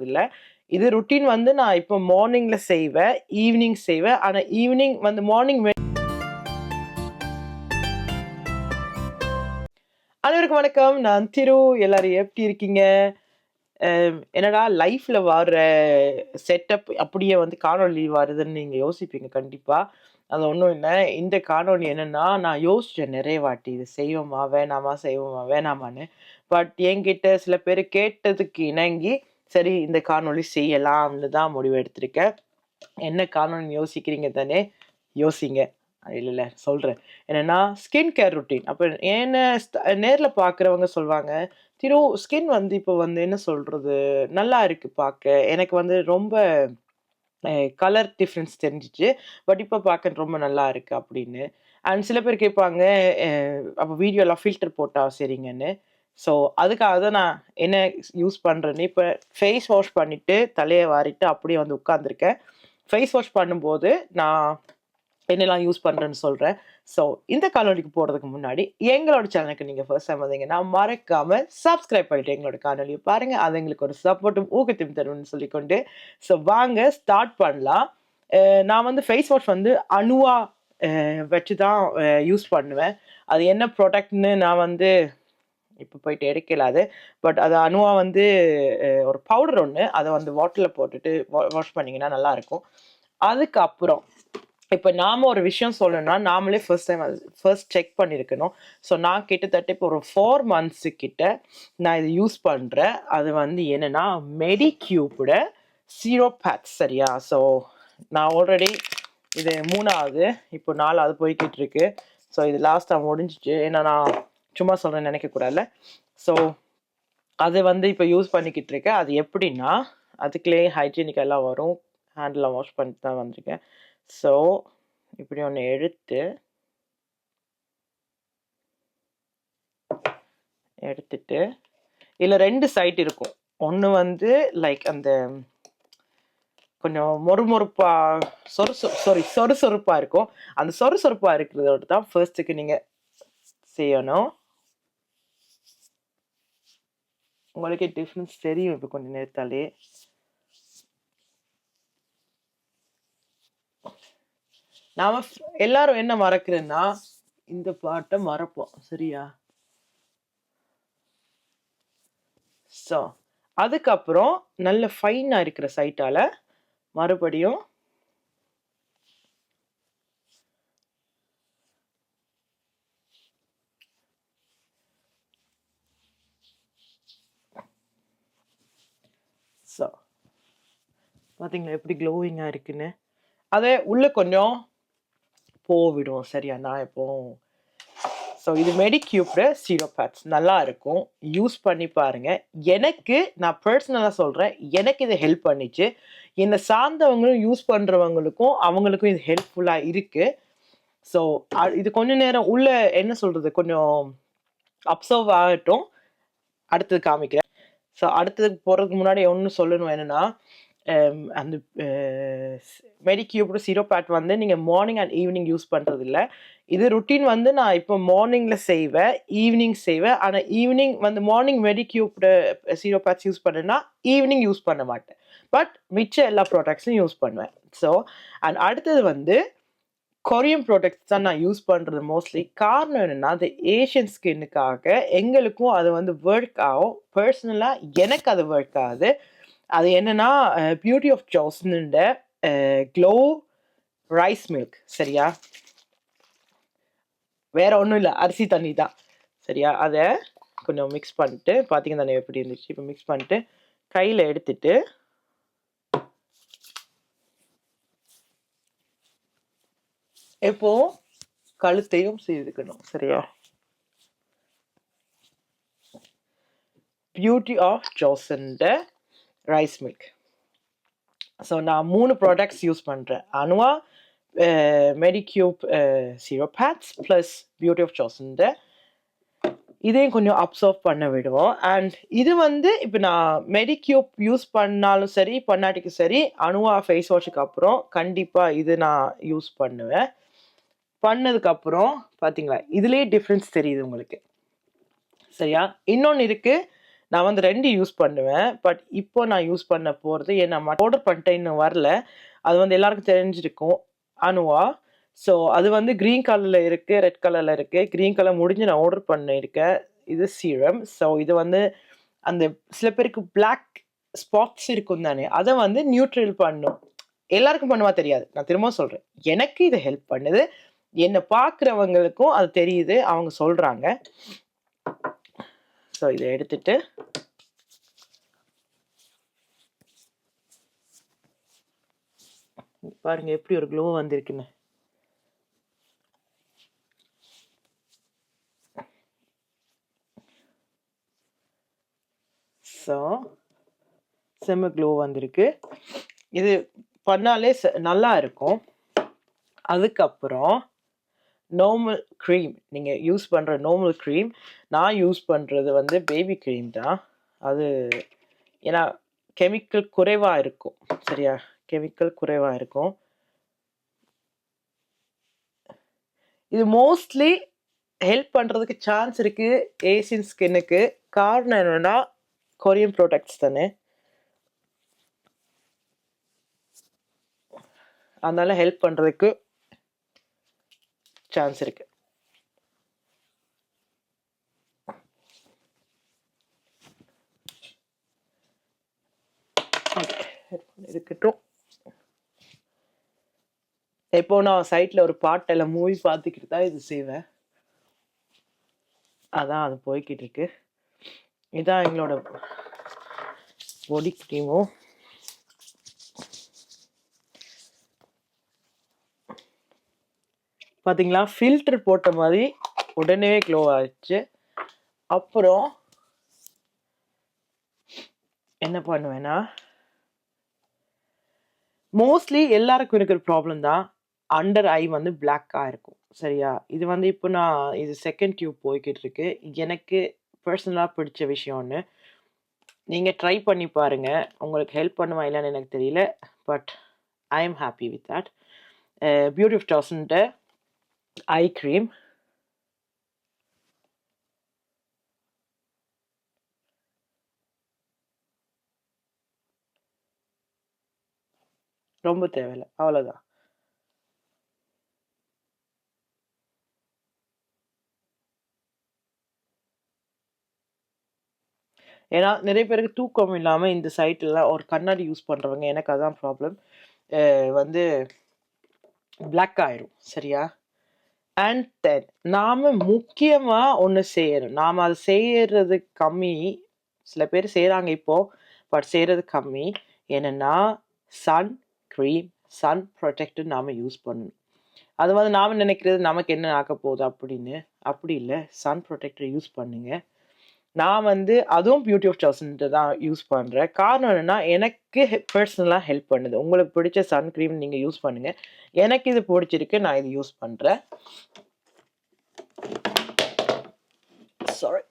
இல்ல. இது ரொட்டீன் வந்து நான் இப்போ மார்னிங்ல செய்வேன், ஈவினிங் செய்வேன். ஆனா ஈவினிங் வந்து மார்னிங் அனைவருக்கும் வணக்கம். நான் திரு. எல்லாரும் எப்படி இருக்கீங்க? என்னடா லைஃப்ல வர செட்டப் அப்படியே வந்து காணொளி வருதுன்னு நீங்க யோசிப்பீங்க கண்டிப்பா. அது ஒண்ணும் இல்ல. இந்த காணொளி என்னன்னா, நான் யோசிச்சேன் நிறைய வாட்டி. இது செய்வோமா? வேணாமா? செய்வோமா? வேணாமான்னு. பட் என்கிட்ட சில பேர் கேட்டதுக்கு இணங்கி, சரி இந்த காணொளி செய்யலாம்னு தான் முடிவு எடுத்திருக்கேன். என்ன காணொளின்னு யோசிக்கிறீங்க தானே? யோசிங்க. இல்ல சொல்றேன். என்னன்னா ஸ்கின் கேர் ரொட்டீன். அப்ப என்ன நேர்ல பார்க்குறவங்க சொல்வாங்க, "திரு ஸ்கின் வந்து இப்போ வந்து என்ன சொல்றது, நல்லா இருக்கு பாக்க. எனக்கு வந்து ரொம்ப கலர் டிஃபரன்ஸ் தெரிஞ்சுச்சு. பட் இப்ப பார்க்க ரொம்ப நல்லா இருக்கு" அப்படின்னு. அண்ட் சில பேர் கேட்பாங்க, அ அப்ப வீடியோலாம் ஃபில்டர் போட்டா சரிங்கன்னு. ஸோ அதுக்காக தான் நான் என்ன யூஸ் பண்றேன்னு, இப்ப ஃபேஸ் வாஷ் பண்ணிட்டு, தலைய வாரிட்டு அப்படியே வந்து உட்கார்ந்துருக்கேன். ஃபேஸ் வாஷ் பண்ணும்போது நான் என்னெல்லாம் யூஸ் பண்றேன்னு சொல்றேன். ஸோ இந்த காணொளிக்கு போறதுக்கு முன்னாடி, எங்களோட சேனலுக்கு நீங்க ஃபர்ஸ்ட் டைம் வந்தீங்கன்னா, மறக்காம சப்ஸ்கிரைப் பண்ணிட்டு எங்களோட காணொளிய பாருங்க. அது எங்களுக்கு ஒரு சப்போர்ட்டும், ஊக்கத்தையும் தரும்னு சொல்லிக்கொண்டு, ஸோ வாங்க ஸ்டார்ட் பண்ணலாம். நான் வந்து ஃபேஸ் வாஷ் வந்து அணுவா வச்சு தான் யூஸ் பண்ணுவேன். அது என்ன ப்ராடக்ட்ன்னு நான் வந்து இப்ப போயிட்டு எடுக்கல அது. பட் அது அணுவா வந்து ஒரு பவுடர் ஒண்ணு. அத வந்து வாட்டர்ல போட்டுட்டு வாஷ் பண்ணீங்கன்னா நல்லாருக்கும். அதுக்கப்புறம் இப்ப நாம ஒரு விஷயம் சொல்லணும்னா, நாமளே ஃபர்ஸ்ட் செக் பண்ணியிருக்கணும். ஸோ நான் கிட்டத்தட்ட இப்போ ஒரு 4 மந்த்ஸ் கிட்ட நான் இத யூஸ் பண்றேன். அது வந்து என்னன்னா, மெடிக்யூப்ட ஜீரோ பேட்ச் சரியா? ஸோ நான் ஆல்ரெடி இது 3வது, இப்போ 4வது போய்க்கிட்டு இருக்கு. ஸோ இது லாஸ்ட்டா முடிஞ்சுச்சு. ஏன்னா நான் சும்மா சொல்றேன்னு நினைக்கக்கூடாதுல்ல. ஸோ அது வந்து இப்போ யூஸ் பண்ணிக்கிட்டு இருக்கேன். அது எப்படின்னா, அதுக்குள்ளேயே ஹைஜீனிக் எல்லாம் வரும். ஹேண்ட்லாம் வாஷ் பண்ணிட்டு தான் வந்திருக்கேன். ஸோ இப்படி ஒண்ணு எடுத்துட்டு இதுல 2 சைட் இருக்கும். ஒண்ணு வந்து லைக் அந்த கொஞ்சம் மொறுமொறுப்பா சொறுசொறுப்பா இருக்கும். அந்த சொறுசொறுப்பா இருக்கிறதோட தான் ஃபர்ஸ்ட்டுக்கு நீங்க செய்யணும். உங்களுக்கே டிஃபரன்ஸ் தெரியும் இப்ப கொஞ்ச நேரத்தாலே. நாம எல்லாரும் என்ன மறக்கிறேன்னா, இந்த பாட்ட மறப்போம். சரியா? ஸோ அதுக்கப்புறம் நல்ல ஃபைனா இருக்கிற சைட்டால மறுபடியும் ஸோ பார்த்தீங்களா எப்படி க்ளோயிங்கா இருக்குன்னு. அதே உள்ள கொஞ்சம் போவிடும். சரியா? நான் இப்போ ஸோ இது மெடிக்யூப்ட ஜீரோ பேட்ச் நல்லா இருக்கும். யூஸ் பண்ணி பாருங்க. எனக்கு நான் பர்சனலா சொல்றேன். எனக்கு இது ஹெல்ப் பண்ணிச்சு. என்னை சார்ந்தவங்களும் யூஸ் பண்றவங்களுக்கும் அவங்களுக்கும் இது ஹெல்ப்ஃபுல்லா இருக்கு. ஸோ இது கொஞ்ச நேரம் உள்ள என்ன சொல்றது, கொஞ்சம் அப்சர்வ் ஆகட்டும். அடுத்தது காமிக்கிறேன். ஸோ அடுத்ததுக்கு போறதுக்கு முன்னாடி ஒண்ணு சொல்லணும் என்னன்னா, அந்த மெடிக்யூப்டு ஜீரோ பேட் வந்து நீங்க மார்னிங் அண்ட் ஈவினிங் யூஸ் பண்றது இல்ல. இது ரொட்டீன் வந்து நான் இப்போ மார்னிங்ல செய்வேன், ஈவினிங் செய்வேன். ஆனா ஈவினிங் வந்து மார்னிங் மெடிக்யூப்டு ஜீரோ பேட்ச் யூஸ் பண்ணேன்னா, ஈவினிங் யூஸ் பண்ண மாட்டேன். பட் மிச்ச எல்லா ப்ராடக்ட்ஸும் யூஸ் பண்ணுவேன். ஸோ அண்ட் அடுத்தது வந்து கொரியன் ப்ராடக்ட்ஸ் தான் நான் யூஸ் பண்றது மோஸ்ட்லி. காரணம் என்னன்னா, அது ஏஷியன் ஸ்கின்னுக்காக எங்களுக்கும் அது வந்து ஒர்க் ஆகும். பர்சனலா எனக்கு அது ஒர்க் ஆகுது. அது என்னன்னா, பியூட்டி ஆஃப் ஜோஸ்னுன்ற க்ளோ ரைஸ் மில்க் சரியா? வேற ஒண்ணும் இல்ல. அரிசி தண்ணி தான். சரியா? அத கொஞ்சம் மிக்ஸ் பண்ணிட்டு, பார்த்தீங்க தானே எப்படி இருந்துச்சு. இப்போ மிக்ஸ் பண்ணிட்டு, கையில எடுத்துட்டு இப்போ கழுத்தையும் சீவிக்கணும். சரியா? பியூட்டி ஆஃப் ஜோஸ்ன்ற ரைஸ் மில்க். ஸோ நான் 3 ப்ராடக்ட்ஸ் யூஸ் பண்றேன். Anua, Medicube zero patch plus beauty of ஜோஸ்ன்ற இதையும் கொஞ்சம் அப்சர்வ் பண்ண விடுவோம். அண்ட் இது வந்து இப்போ நான் மெடிக்யூப் யூஸ் பண்ணாலும் சரி, பண்ணாட்டிக்கு சரி, அனுவா ஃபேஸ் வாஷுக்கு அப்புறம் கண்டிப்பா இது நான் யூஸ் பண்ணுவேன். பண்ணதுக்கப்புறம் பார்த்தீங்களா, இதுலயே டிஃப்ரென்ஸ் தெரியுது உங்களுக்கு. சரியா? இன்னொன்னு இருக்கு. நான் வந்து 2 யூஸ் பண்ணுவேன். பட் இப்போ நான் யூஸ் பண்ண போறது ஏன்னா ஆர்டர் பண்ணிட்டேன் இன்னும் வரல. அது வந்து எல்லாருக்கும் தெரிஞ்சிருக்கும். அனுவா. ஸோ அது வந்து கிரீன் கலர்ல இருக்கு, ரெட் கலர்ல இருக்கு. கிரீன் கலர் முடிஞ்சு நான் ஆர்டர் பண்ணியிருக்கேன். இது சீரம். ஸோ இது வந்து அந்த சில பேருக்கு பிளாக் ஸ்பாட்ஸ் இருக்கும் தானே, அத வந்து நியூட்ரல் பண்ணும். எல்லாருக்கும் பண்ணுவா தெரியாது. நான் திரும்பவும் சொல்றேன். எனக்கு இது ஹெல்ப் பண்ணுது. என்ன பார்க்குறவங்களுக்கும் அது தெரியுது. அவங்க சொல்றாங்க. ஸோ இத எடுத்துட்டு பாருங்க எப்படி ஒரு க்ளோ வந்திருக்குன்னு. ஸோ செம்ம க்ளோ வந்திருக்கு. இது பண்ணாலே நல்லா இருக்கும். அதுக்கப்புறம் நார்மல் க்ரீம். நீங்க யூஸ் பண்ற நார்மல் க்ரீம். நான் யூஸ் பண்றது வந்து பேபி க்ரீம் தான். அது ஏன்னா கெமிக்கல் குறைவா இருக்கும். சரியா? கெமிக்கல் குறைவா இருக்கும். இது மோஸ்ட்லி ஹெல்ப் பண்றதுக்கு சான்ஸ் இருக்கு ஏசியன் ஸ்கின்னுக்கு. காரணம் என்னன்னா கொரியன் ப்ராடக்ட்ஸ் தானே. அதனால ஹெல்ப் பண்றதுக்கு சான்ஸ் இருக்கு. இருக்கட்டும். எப்போ நான் சைட்ல ஒரு பாட்டில் மூவி பார்த்துக்கிட்டு தான் இது செய்வேன். அதான் அது போய்கிட்டு இருக்கு. இதான் எங்களோட பாடி க்ரீமும். பார்த்தீங்களா, ஃபில்டர் போட்ட மாதிரி உடனே க்ளோ ஆயிடுச்சு. அப்புறம் என்ன பண்ணுவேன்னா, மோஸ்ட்லி எல்லாருக்கும் இருக்கிற ப்ராப்ளம் தான் அண்டர் ஐ வந்து பிளாக்காக இருக்கும். சரியா? இது வந்து இப்போ நான் இது செகண்ட் டியூப் போய்கிட்டு இருக்கு. எனக்கு பர்சனலாக பிடிச்ச விஷயம் ஒன்று. நீங்கள் ட்ரை பண்ணி பாருங்க. உங்களுக்கு ஹெல்ப் பண்ணுமா இல்லைன்னு எனக்கு தெரியல. But I am happy with that. Beauty of டாஸ்ன்ட்டு ஐ க்ரீம். ரொம்ப தேவையில்லை. அவ்வளோதான். ஏன்னா நிறைய பேருக்கு தூக்கம் இல்லாமல் இந்த சைட்லாம் ஒரு கண்ணாடி யூஸ் பண்ணுறவங்க, எனக்கு அதான் ப்ராப்ளம், வந்து பிளாக் ஆயிரும். சரியா? அண்ட் தென் நாம் முக்கியமாக ஒன்று செய்யணும். நாம் அதை செய்யறது கம்மி. சில பேர் செய்கிறாங்க இப்போ, பட் செய்கிறது கம்மி. என்னென்னா சன் க்ரீம், சன் ப்ரொடெக்டர் நாம் யூஸ் பண்ணணும். அது வந்து நாம் நினைக்கிறது நமக்கு என்ன ஆக போகுது அப்படின்னு. அப்படி இல்லை. சன் ப்ரொடெக்டர் யூஸ் பண்ணுங்க. நான் வந்து அதுவும் பியூட்டி ஆஃப் சாய்ஸ்ன்ட்டு தான் யூஸ் பண்ணுறேன். காரணம் என்னென்னா எனக்கு பர்சனலாக ஹெல்ப் பண்ணுது. உங்களுக்கு பிடிச்ச சன் க்ரீம் நீங்கள் யூஸ் பண்ணுங்கள். எனக்கு இது பிடிச்சிருக்கு, நான் இது யூஸ் பண்ணுறேன். சாரி.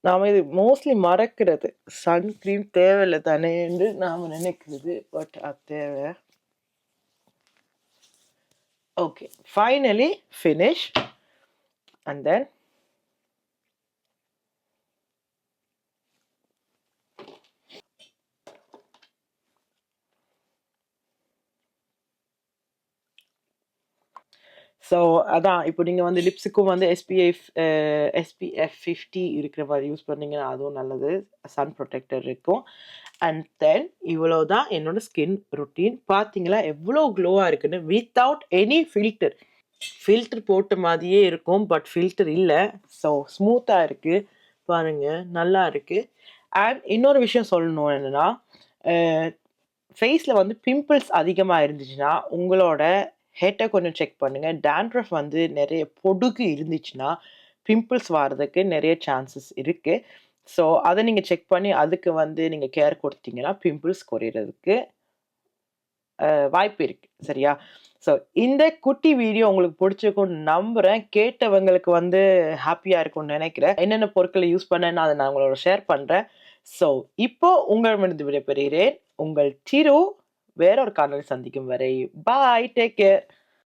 நாம் இது மோஸ்ட்லி மறக்கிறது. சன் க்ரீம் தேவையில்லை தானே என்று நாம் நினைக்கிறது. பட் அது தேவை. Okay, finally finish. And then so அதான் இப்போ நீங்கள் வந்து லிப்ஸுக்கும் வந்து SPF 50 இருக்கிற மாதிரி யூஸ் பண்ணீங்கன்னா அதுவும் நல்லது. சன் ப்ரொடெக்டர் இருக்கும். அண்ட் தென் இவ்வளோ தான் என்னோட ஸ்கின் ருட்டீன். பார்த்தீங்களா எவ்வளோ க்ளோவாக இருக்குன்னு. Without any filter. ஃபில்டர் போட்ட மாதிரியே இருக்கும், பட் ஃபில்டர் இல்லை. ஸோ ஸ்மூத்தாக இருக்குது. பாருங்கள், நல்லா இருக்குது. அண்ட் இன்னொரு விஷயம் சொல்லணும் என்னென்னா, ஃபேஸில் வந்து பிம்பிள்ஸ் அதிகமாக இருந்துச்சுன்னா உங்களோட ஹெட்டை கொஞ்சம் செக் பண்ணுங்கள். டேண்ட்ரஃப் வந்து நிறைய பொடுகு இருந்துச்சுன்னா பிம்பிள்ஸ் வர்றதுக்கு நிறைய சான்சஸ் இருக்குது. ஸோ அதை நீங்கள் செக் பண்ணி அதுக்கு வந்து நீங்கள் கேர் கொடுத்தீங்கன்னா பிம்பிள்ஸ் குறையிறதுக்கு வாய்ப்பு இருக்கு. சரியா? ஸோ இந்த குட்டி வீடியோ உங்களுக்கு பிடிச்சிருக்கும்னு நம்புறேன். கேட்டவங்களுக்கு வந்து ஹேப்பியா இருக்கும்னு நினைக்கிறேன். என்னென்ன பொருட்கள யூஸ் பண்ணேன்னு அத நான் உங்களோட ஷேர் பண்றேன். ஸோ இப்போ உங்களிடமிருந்து விடைபெறுகிறேன். உங்கள் சிரு. வேற ஒரு காணொளியில் சந்திக்கும் வரை பாய். Take care.